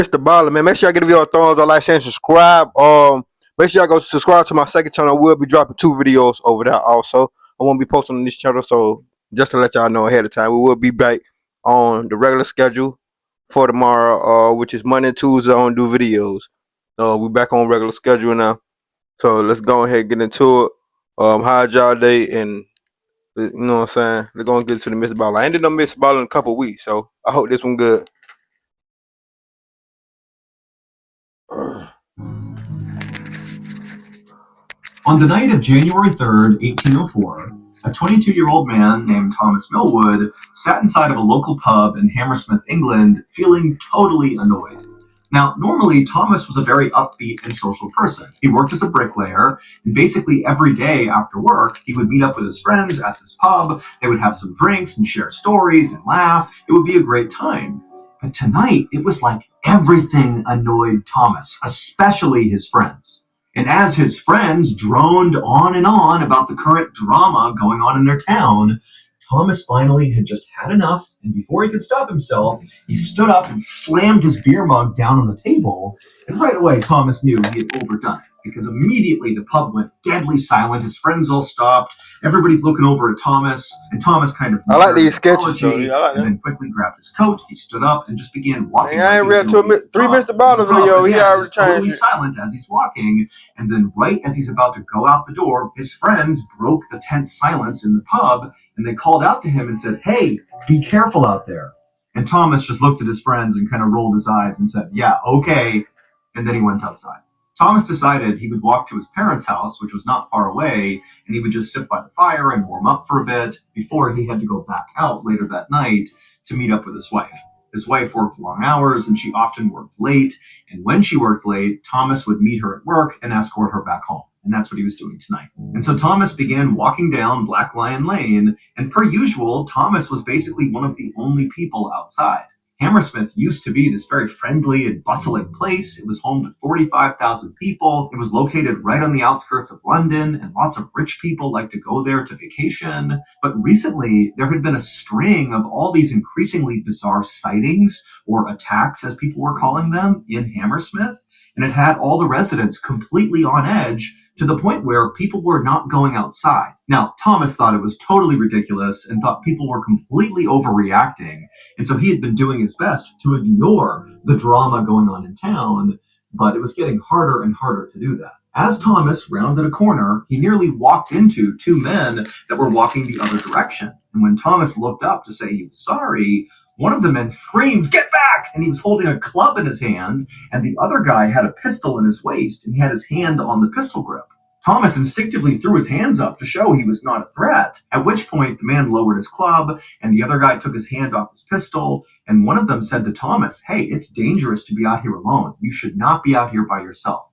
Mr. Ballen, man. Make sure y'all give you a thumbs up, like, share, and subscribe. Make sure y'all go subscribe to my second channel. We'll be dropping 2 videos over there also. I won't be posting on this channel, so just to let y'all know ahead of time, we will be back on the regular schedule for tomorrow, which is Monday and Tuesday. I don't do videos. We back on regular schedule now. So let's go ahead and get into it. How's y'all day? And you know what I'm saying? We're gonna get to the Mr. Ballen. I ended up Mr. Ballen in a couple weeks, so I hope this one good. On the night of January 3rd, 1804, a 22-year-old man named Thomas Millwood sat inside of a local pub in Hammersmith, England, feeling totally annoyed. Now, normally, Thomas was a very upbeat and social person. He worked as a bricklayer, and basically every day after work, he would meet up with his friends at this pub. They would have some drinks and share stories and laugh. It would be a great time. But tonight, it was like everything annoyed Thomas, especially his friends. And as his friends droned on and on about the current drama going on in their town, Thomas finally had just had enough, and before he could stop himself, he stood up and slammed his beer mug down on the table. And right away, Thomas knew he had overdone it, because immediately the pub went deadly silent. His friends all stopped. Everybody's looking over at Thomas, and Thomas kind of I like these sketches, though. I like and them. then quickly grabbed his coat. He stood up and just began walking. Man, I ain't read three Mr. Ballen video. He already changed totally it. silent as he's walking, and then right as he's about to go out the door, his friends broke the tense silence in the pub, and they called out to him and said, "Hey, be careful out there." And Thomas just looked at his friends and kind of rolled his eyes and said, "Yeah, okay," and then he went outside. Thomas decided he would walk to his parents' house, which was not far away, and he would just sit by the fire and warm up for a bit before he had to go back out later that night to meet up with his wife. His wife worked long hours, and she often worked late, and when she worked late, Thomas would meet her at work and escort her back home. And that's what he was doing tonight. And so Thomas began walking down Black Lion Lane, and per usual, Thomas was basically one of the only people outside. Hammersmith used to be this very friendly and bustling place. It was home to 45,000 people. It was located right on the outskirts of London, and lots of rich people like to go there to vacation. But recently, there had been a string of all these increasingly bizarre sightings, or attacks as people were calling them, in Hammersmith, and it had all the residents completely on edge to the point where people were not going outside. Now, Thomas thought it was totally ridiculous and thought people were completely overreacting, and so he had been doing his best to ignore the drama going on in town, but it was getting harder and harder to do that. As Thomas rounded a corner, he nearly walked into two men that were walking the other direction. And when Thomas looked up to say he was sorry, one of the men screamed, "Get back!" And he was holding a club in his hand, and the other guy had a pistol in his waist, and he had his hand on the pistol grip. Thomas instinctively threw his hands up to show he was not a threat, at which point the man lowered his club, and the other guy took his hand off his pistol, and one of them said to Thomas, "Hey, it's dangerous to be out here alone. You should not be out here by yourself."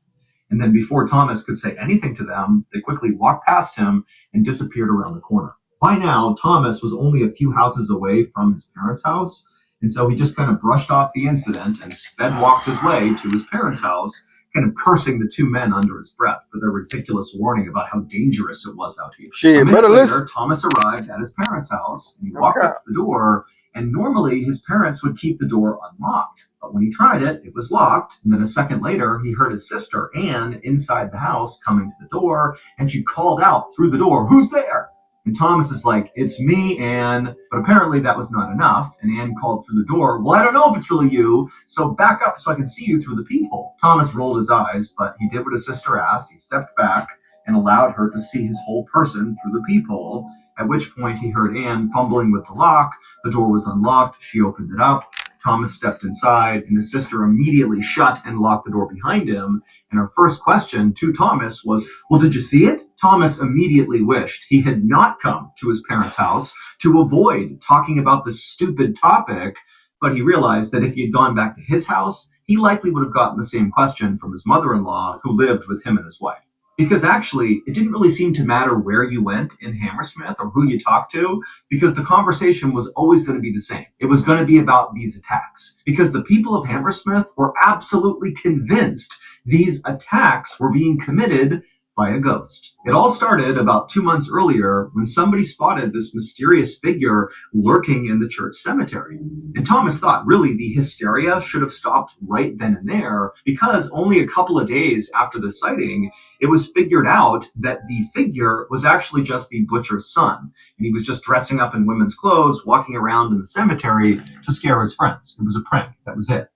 And then before Thomas could say anything to them, they quickly walked past him and disappeared around the corner. By now, Thomas was only a few houses away from his parents' house, and so he just kind of brushed off the incident and sped walked his way to his parents' house, kind of cursing the two men under his breath for their ridiculous warning about how dangerous it was out here. Shit, A minute better later, listen. Thomas arrived at his parents' house, and he walked up to the door, and normally his parents would keep the door unlocked. But when he tried it, it was locked, and then a second later, he heard his sister, Anne, inside the house coming to the door, and she called out through the door, "Who's there?" And Thomas is like, "It's me, Anne." But apparently that was not enough. And Anne called through the door, "Well, I don't know if it's really you, so back up so I can see you through the peephole." Thomas rolled his eyes, but he did what his sister asked. He stepped back and allowed her to see his whole person through the peephole, at which point he heard Anne fumbling with the lock. The door was unlocked. She opened it up. Thomas stepped inside, and his sister immediately shut and locked the door behind him. And her first question to Thomas was, "Well, did you see it?" Thomas immediately wished he had not come to his parents' house to avoid talking about this stupid topic, but he realized that if he had gone back to his house, he likely would have gotten the same question from his mother-in-law, who lived with him and his wife. Because actually, it didn't really seem to matter where you went in Hammersmith or who you talked to, because the conversation was always going to be the same. It was going to be about these attacks, because the people of Hammersmith were absolutely convinced these attacks were being committed by a ghost. It all started about 2 months earlier when somebody spotted this mysterious figure lurking in the church cemetery. And Thomas thought really the hysteria should have stopped right then and there, because only a couple of days after the sighting, it was figured out that the figure was actually just the butcher's son. And he was just dressing up in women's clothes, walking around in the cemetery to scare his friends. It was a prank. That was it.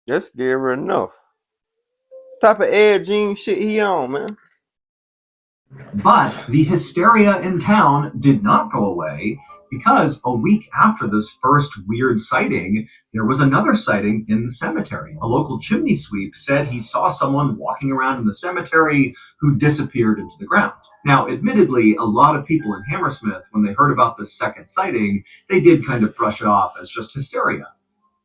That's scary enough. Type of edging shit he on, man. But the hysteria in town did not go away, because a week after this first weird sighting, there was another sighting in the cemetery. A local chimney sweep said he saw someone walking around in the cemetery who disappeared into the ground. Now, admittedly, a lot of people in Hammersmith, when they heard about this second sighting, they did kind of brush it off as just hysteria.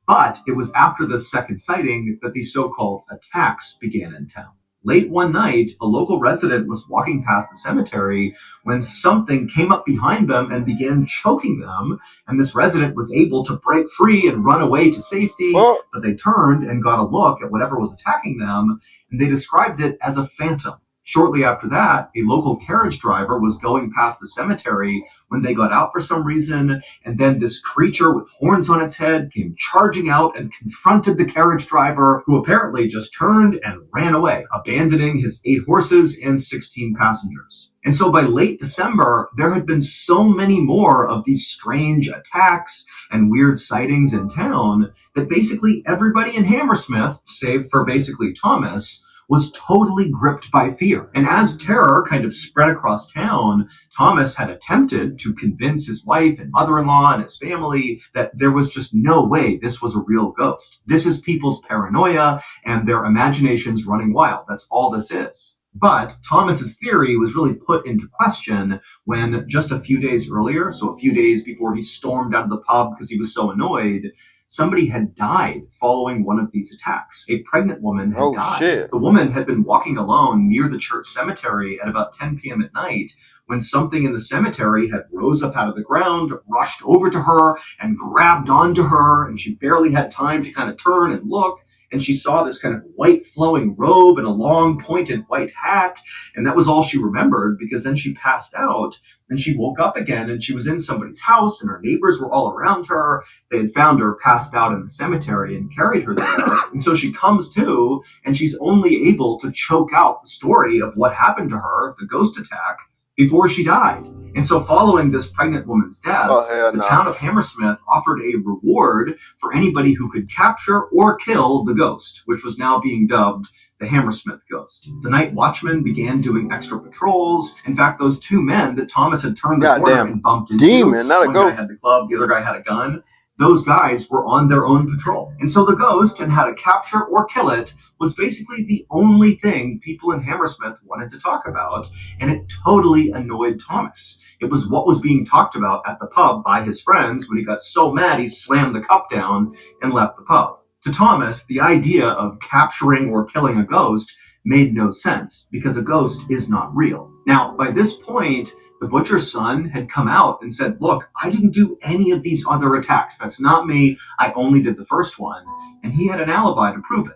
But it was after this second sighting that the so-called attacks began in town. Late one night, a local resident was walking past the cemetery when something came up behind them and began choking them, and this resident was able to break free and run away to safety, Fuck. but they turned and got a look at whatever was attacking them, and they described it as a phantom. Shortly after that, a local carriage driver was going past the cemetery when they got out for some reason, and then this creature with horns on its head came charging out and confronted the carriage driver, who apparently just turned and ran away, abandoning his 8 horses and 16 passengers. And so by late December, there had been so many more of these strange attacks and weird sightings in town that basically everybody in Hammersmith, save for basically Thomas, was totally gripped by fear. And as terror kind of spread across town, Thomas had attempted to convince his wife and mother-in-law and his family that there was just no way this was a real ghost. This is people's paranoia and their imaginations running wild. That's all this is. But Thomas's theory was really put into question when just a few days earlier, so a few days before he stormed out of the pub because he was so annoyed, somebody had died following one of these attacks. A pregnant woman had died. Shit. The woman had been walking alone near the church cemetery at about 10 p.m. at night when something in the cemetery had rose up out of the ground, rushed over to her, and grabbed onto her, and she barely had time to kind of turn and look. And she saw this kind of white flowing robe and a long pointed white hat. And that was all she remembered, because then she passed out and she woke up again and she was in somebody's house and her neighbors were all around her. They had found her passed out in the cemetery and carried her there. And so she comes to and she's only able to choke out the story of what happened to her, the ghost attack, before she died. And so following this pregnant woman's death, the town of Hammersmith offered a reward for anybody who could capture or kill the ghost, which was now being dubbed the Hammersmith ghost. The night watchmen began doing extra patrols. In fact, those 2 men that Thomas had turned the corner and bumped into, demon, not a one ghost. guy had the club, the other guy had a gun. Those guys were on their own patrol. And so the ghost and how to capture or kill it was basically the only thing people in Hammersmith wanted to talk about, and it totally annoyed Thomas. It was what was being talked about at the pub by his friends when he got so mad he slammed the cup down and left the pub. To Thomas, the idea of capturing or killing a ghost made no sense, because a ghost is not real. Now, by this point, the butcher's son had come out and said, look, I didn't do any of these other attacks. That's not me. I only did the first one. And he had an alibi to prove it.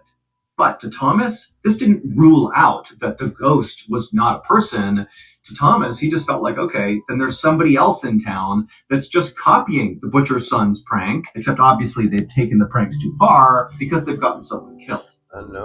But to Thomas, this didn't rule out that the ghost was not a person. To Thomas, he just felt like, okay, then there's somebody else in town that's just copying the butcher's son's prank, except obviously they've taken the pranks too far because they've gotten someone killed.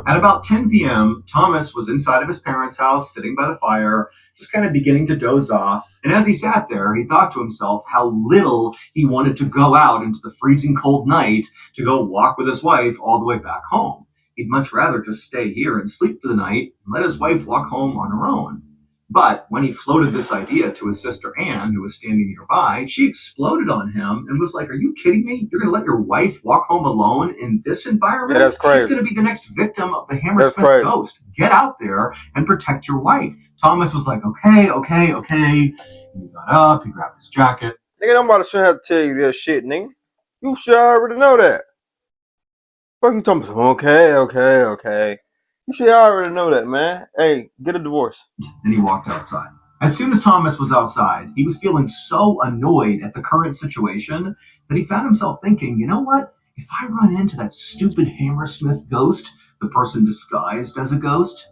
At about 10 p.m., Thomas was inside of his parents' house, sitting by the fire, just kind of beginning to doze off. And as he sat there, he thought to himself how little he wanted to go out into the freezing cold night to go walk with his wife all the way back home. He'd much rather just stay here and sleep for the night and let his wife walk home on her own. But when he floated this idea to his sister Anne, who was standing nearby, she exploded on him and was like, are you kidding me? You're going to let your wife walk home alone in this environment? Yeah, that's crazy. She's going to be the next victim of the Hammersmith ghost. Get out there and protect your wife. Thomas was like, okay. And he got up, he grabbed his jacket. Nigga, nobody shouldn't have to tell you that shit, nigga. You should already know that. Fuck you talking about? Okay. You should already know that, man. Hey, get a divorce. And he walked outside. As soon as Thomas was outside, he was feeling so annoyed at the current situation that he found himself thinking, you know what? If I run into that stupid Hammersmith ghost, the person disguised as a ghost,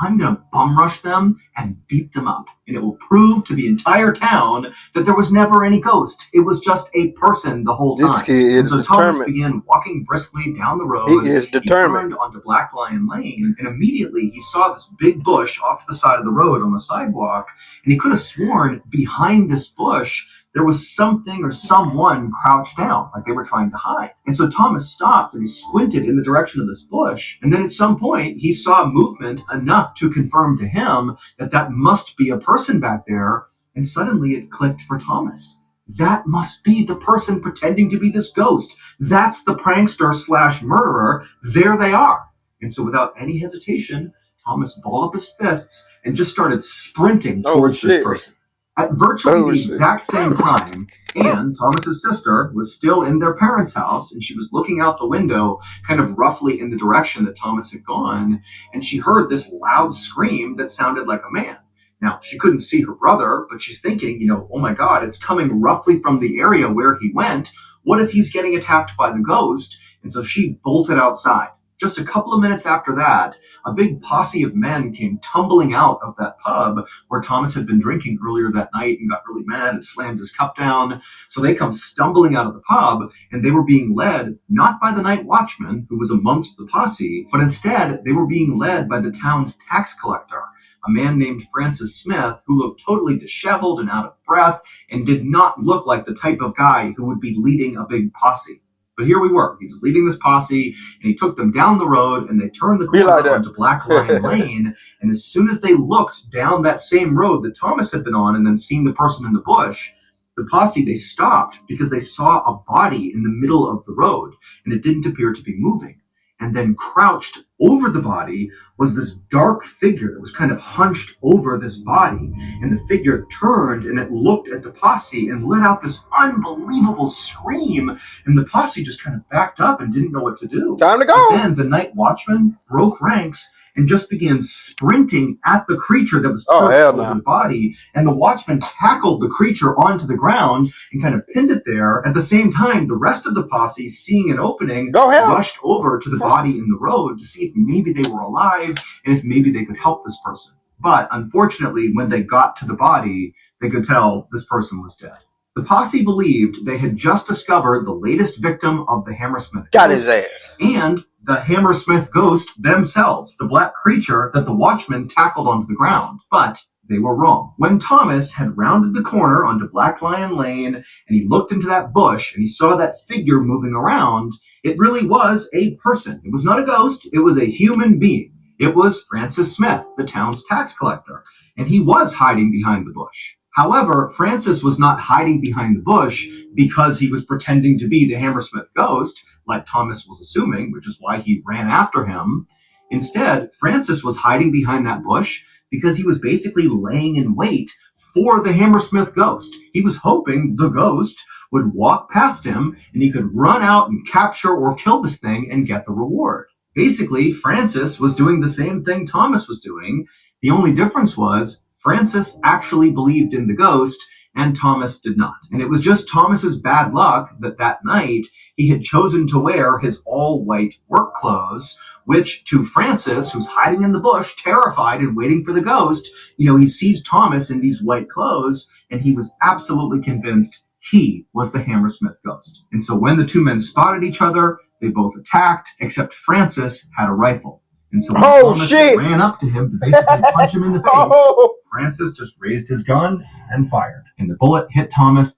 I'm going to bum rush them and beat them up. And it will prove to the entire town that there was never any ghost. It was just a person the whole time. This kid And is so Thomas determined. began walking briskly down the road. He is He determined. turned onto Black Lion Lane, and immediately he saw this big bush off the side of the road on the sidewalk. And he could have sworn behind this bush there was something or someone crouched down, like they were trying to hide. And so Thomas stopped and he squinted in the direction of this bush. And then at some point, he saw movement enough to confirm to him that that must be a person back there. And suddenly it clicked for Thomas. That must be the person pretending to be this ghost. That's the prankster slash murderer. There they are. And so without any hesitation, Thomas balled up his fists and just started sprinting towards this person. At virtually the exact same time, Anne, Thomas's sister, was still in their parents' house, and she was looking out the window, kind of roughly in the direction that Thomas had gone, and she heard this loud scream that sounded like a man. Now, she couldn't see her brother, but she's thinking, oh my God, it's coming roughly from the area where he went. What if he's getting attacked by the ghost? And so she bolted outside. Just a couple of minutes after that, a big posse of men came tumbling out of that pub where Thomas had been drinking earlier that night and got really mad and slammed his cup down. So they come stumbling out of the pub, and they were being led not by the night watchman, who was amongst the posse, but instead they were being led by the town's tax collector, a man named Francis Smith, who looked totally disheveled and out of breath and did not look like the type of guy who would be leading a big posse. But here we were. He was leading this posse, and he took them down the road, and they turned the corner onto Black Lion Lane. And as soon as they looked down that same road that Thomas had been on and then seen the person in the bush, the posse, they stopped because they saw a body in the middle of the road, and it didn't appear to be moving. And then crouched over the body was this dark figure that was kind of hunched over this body. And the figure turned and it looked at the posse and let out this unbelievable scream. And the posse just kind of backed up and didn't know what to do. Time to go. But then the night watchman broke ranks and just began sprinting at the creature that was perched over the body. And the watchman tackled the creature onto the ground and kind of pinned it there. At the same time, the rest of the posse, seeing an opening, rushed over to the body in the road to see if maybe they were alive and if maybe they could help this person. But unfortunately, when they got to the body, they could tell this person was dead. The posse believed they had just discovered the latest victim of the Hammersmith Got his ass. And the Hammersmith ghost themselves, the black creature that the watchman tackled onto the ground. But they were wrong. When Thomas had rounded the corner onto Black Lion Lane and he looked into that bush and he saw that figure moving around, it really was a person. It was not a ghost. It was a human being. It was Francis Smith, the town's tax collector, and he was hiding behind the bush. However, Francis was not hiding behind the bush because he was pretending to be the Hammersmith ghost, like Thomas was assuming, which is why he ran after him. Instead, Francis was hiding behind that bush because he was basically laying in wait for the Hammersmith ghost. He was hoping the ghost would walk past him and he could run out and capture or kill this thing and get the reward. Basically, Francis was doing the same thing Thomas was doing. The only difference was Francis actually believed in the ghost and Thomas did not. And it was just Thomas's bad luck that night he had chosen to wear his all-white work clothes, which to Francis, who's hiding in the bush, terrified and waiting for the ghost, he sees Thomas in these white clothes and he was absolutely convinced he was the Hammersmith ghost. And so when the two men spotted each other, they both attacked, except Francis had a rifle. And so when Thomas ran up to him to basically punch him in the face, Francis just raised his gun and fired. And the bullet hit Thomas.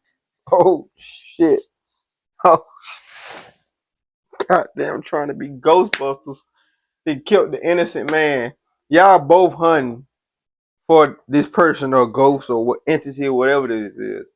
Oh, shit. Oh, goddamn, trying to be Ghostbusters. He killed the innocent man. Y'all both hunting for this person or ghost or what entity or whatever this is.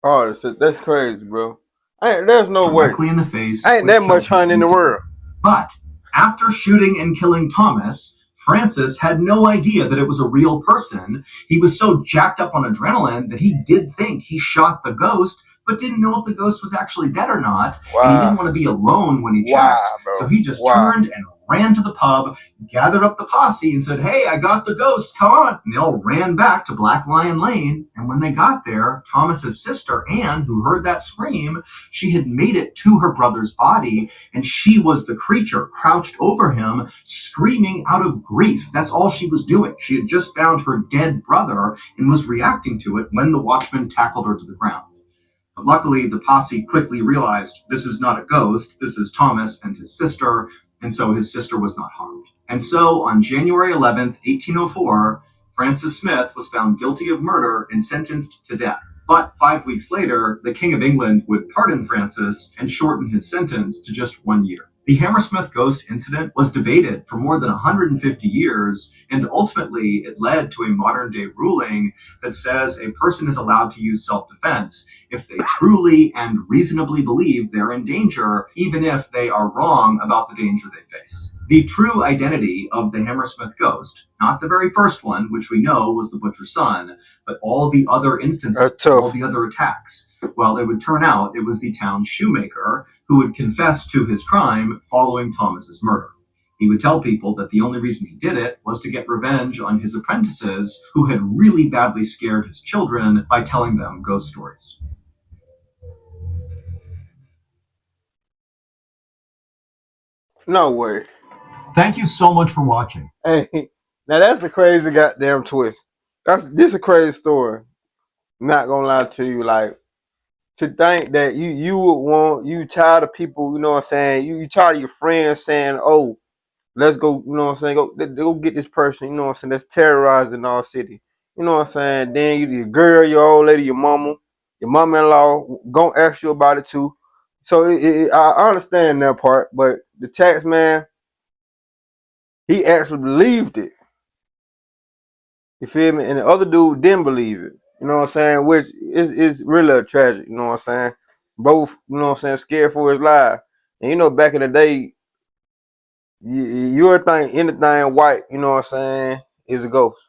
Oh, that's crazy, bro. There's no way. Directly in the face. Ain't that much hunting in the world. But after shooting and killing Thomas, Francis had no idea that it was a real person. He was so jacked up on adrenaline that he did think he shot the ghost, but didn't know if the ghost was actually dead or not. Wow. And he didn't want to be alone when he checked. So he just turned and ran to the pub, gathered up the posse, and said, "Hey, I got the ghost, come on." And they all ran back to Black Lion Lane. And when they got there, Thomas's sister, Anne, who heard that scream, she had made it to her brother's body, and she was the creature crouched over him, screaming out of grief. That's all she was doing. She had just found her dead brother and was reacting to it when the watchman tackled her to the ground. But luckily, the posse quickly realized this is not a ghost, this is Thomas and his sister, and so his sister was not harmed. And so, on January 11th, 1804, Francis Smith was found guilty of murder and sentenced to death. But 5 weeks later, the King of England would pardon Francis and shorten his sentence to just 1 year. The Hammersmith ghost incident was debated for more than 150 years, and ultimately it led to a modern day ruling that says a person is allowed to use self defense if they truly and reasonably believe they're in danger, even if they are wrong about the danger they face. The true identity of the Hammersmith ghost, not the very first one, which we know was the butcher's son, but all the other instances, all the other attacks, well, it would turn out it was the town shoemaker who would confess to his crime following Thomas's murder. He would tell people that the only reason he did it was to get revenge on his apprentices who had really badly scared his children by telling them ghost stories. No way. Thank you so much for watching. Hey, now that's a crazy goddamn twist. This a crazy story. Not gonna lie to you, like to think that you would want, you tired of people, you know what I'm saying? You tired of your friends saying, "Oh, let's go," you know what I'm saying? Go get this person, you know what I'm saying? That's terrorizing our city. You know what I'm saying? Then your girl, your old lady, your mama-in-law gonna ask you about it too. So I understand that part, but the tax man, he actually believed it. You feel me? And the other dude didn't believe it. You know what I'm saying? Which is really a tragic. You know what I'm saying? Both, you know what I'm saying, scared for his life. And you know, back in the day, you would think anything white, you know what I'm saying, is a ghost.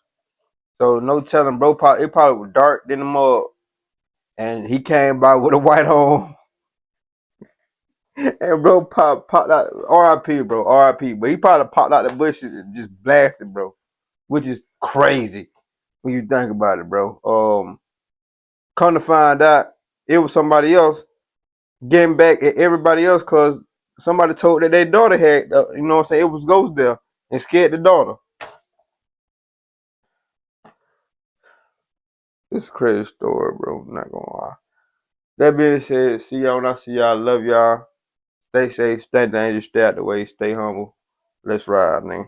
So no telling, bro. It probably was dark than the mud, and he came by with a white on, and bro popped out. R.I.P. bro, R.I.P. But he probably popped out the bushes and just blasted, bro, which is crazy when you think about it, bro. Come to find out, it was somebody else getting back at everybody else because somebody told that their daughter had, you know what I'm saying, it was ghosts there and scared the daughter. It's a crazy story, bro. I'm not gonna lie. That being said, see y'all when I see y'all. Love y'all. Stay safe, stay dangerous, stay out the way, stay humble. Let's ride, man.